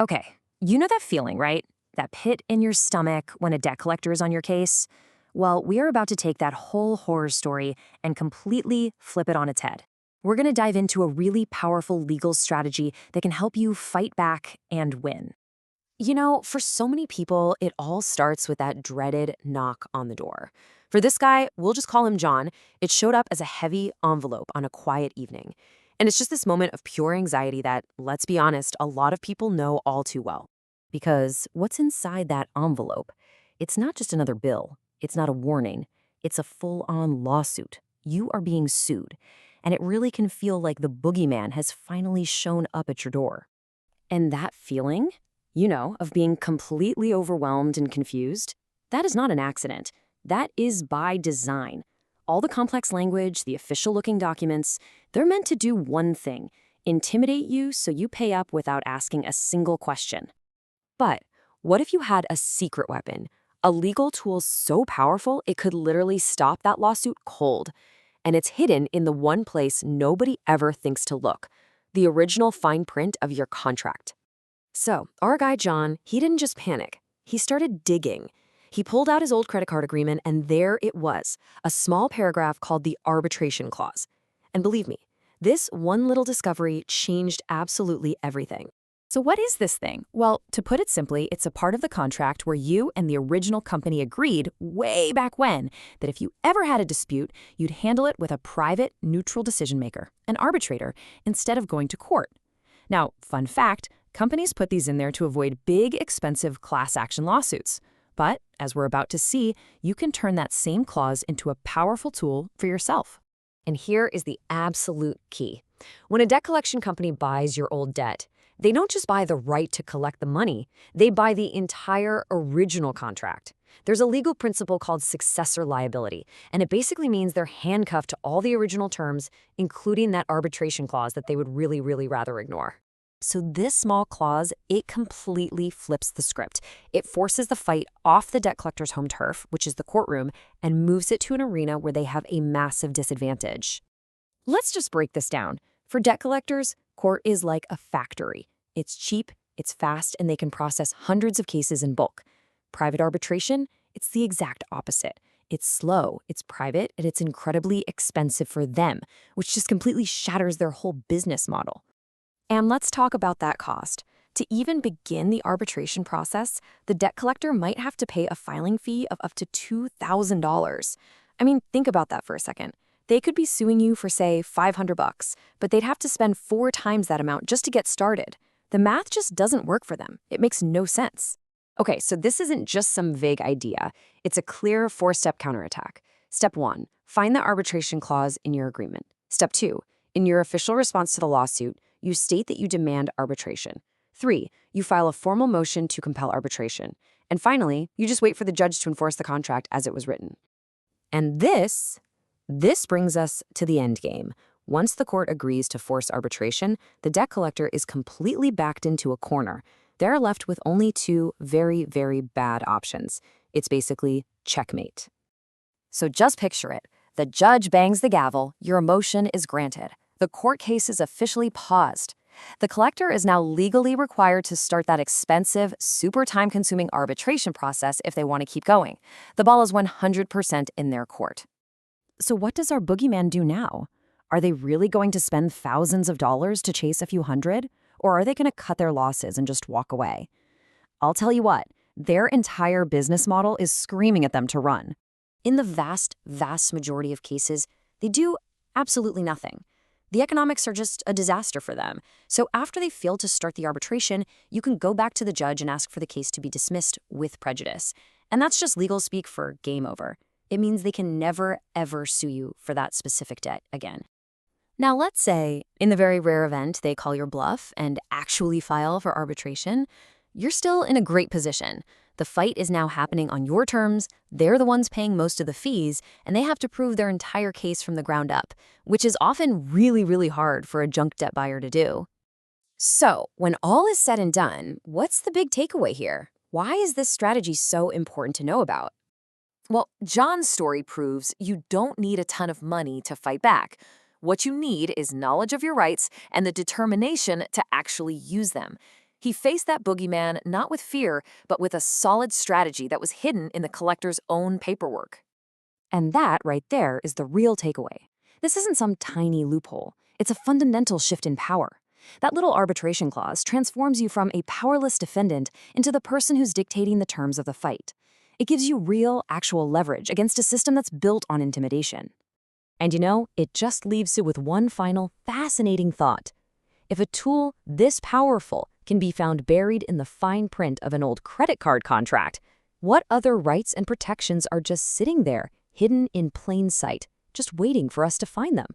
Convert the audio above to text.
Okay, you know that feeling, right? That pit in your stomach when a debt collector is on your case? Well, we are about to take that whole horror story and completely flip it on its head. We're going to dive into a really powerful legal strategy that can help you fight back and win. You know, for so many people, it all starts with that dreaded knock on the door. For this guy, we'll just call him John. It showed up as a heavy envelope on a quiet evening. And it's just this moment of pure anxiety that, let's be honest, a lot of people know all too well. Because what's inside that envelope? It's not just another bill. It's not a warning. It's a full-on lawsuit. You are being sued. And it really can feel like the boogeyman has finally shown up at your door. And that feeling, of being completely overwhelmed and confused, that is not an accident. That is by design. All the complex language, the official-looking documents, they're meant to do one thing: intimidate you so you pay up without asking a single question. But what if you had a secret weapon, a legal tool so powerful it could literally stop that lawsuit cold? And it's hidden in the one place nobody ever thinks to look: the original fine print of your contract. So, our guy John, he didn't just panic. He started digging. He pulled out his old credit card agreement, and there it was, a small paragraph called the Arbitration Clause. And believe me, this one little discovery changed absolutely everything. So what is this thing? Well, to put it simply, it's a part of the contract where you and the original company agreed way back when that if you ever had a dispute, you'd handle it with a private, neutral decision maker, an arbitrator, instead of going to court. Now, fun fact, companies put these in there to avoid big, expensive class action lawsuits. But, as we're about to see, you can turn that same clause into a powerful tool for yourself. And here is the absolute key. When a debt collection company buys your old debt, they don't just buy the right to collect the money, they buy the entire original contract. There's a legal principle called successor liability, and it basically means they're handcuffed to all the original terms, including that arbitration clause that they would really, really rather ignore. So this small clause, it completely flips the script. It forces the fight off the debt collector's home turf, which is the courtroom, and moves it to an arena where they have a massive disadvantage. Let's just break this down. For debt collectors, court is like a factory. It's cheap, it's fast, and they can process hundreds of cases in bulk. Private arbitration, it's the exact opposite. It's slow, it's private, and it's incredibly expensive for them, which just completely shatters their whole business model. And let's talk about that cost. To even begin the arbitration process, the debt collector might have to pay a filing fee of up to $2,000. I mean, think about that for a second. They could be suing you for, say, $500, but they'd have to spend 4 times that amount just to get started. The math just doesn't work for them. It makes no sense. Okay, so this isn't just some vague idea. It's a clear 4-step counterattack. Step 1, find the arbitration clause in your agreement. Step 2, in your official response to the lawsuit, you state that you demand arbitration. 3, you file a formal motion to compel arbitration. And finally, you just wait for the judge to enforce the contract as it was written. And this brings us to the end game. Once the court agrees to force arbitration, the debt collector is completely backed into a corner. They're left with only 2 very, very bad options. It's basically checkmate. So just picture it. The judge bangs the gavel, your motion is granted. The court case is officially paused. The collector is now legally required to start that expensive, super time-consuming arbitration process if they want to keep going. The ball is 100% in their court. So what does our boogeyman do now? Are they really going to spend thousands of dollars to chase a few hundred? Or are they going to cut their losses and just walk away? I'll tell you what, their entire business model is screaming at them to run. In the vast, vast majority of cases, they do absolutely nothing. The economics are just a disaster for them. So after they fail to start the arbitration, you can go back to the judge and ask for the case to be dismissed with prejudice. And that's just legal speak for game over. It means they can never, ever sue you for that specific debt again. Now, let's say, in the very rare event they call your bluff and actually file for arbitration, you're still in a great position. The fight is now happening on your terms, they're the ones paying most of the fees, and they have to prove their entire case from the ground up, which is often really, really hard for a junk debt buyer to do. So, when all is said and done, what's the big takeaway here? Why is this strategy so important to know about? Well, John's story proves you don't need a ton of money to fight back. What you need is knowledge of your rights and the determination to actually use them. He faced that boogeyman not with fear, but with a solid strategy that was hidden in the collector's own paperwork. And that right there is the real takeaway. This isn't some tiny loophole. It's a fundamental shift in power. That little arbitration clause transforms you from a powerless defendant into the person who's dictating the terms of the fight. It gives you real, actual leverage against a system that's built on intimidation. And it just leaves you with one final fascinating thought. If a tool this powerful can be found buried in the fine print of an old credit card contract, what other rights and protections are just sitting there, hidden in plain sight, just waiting for us to find them?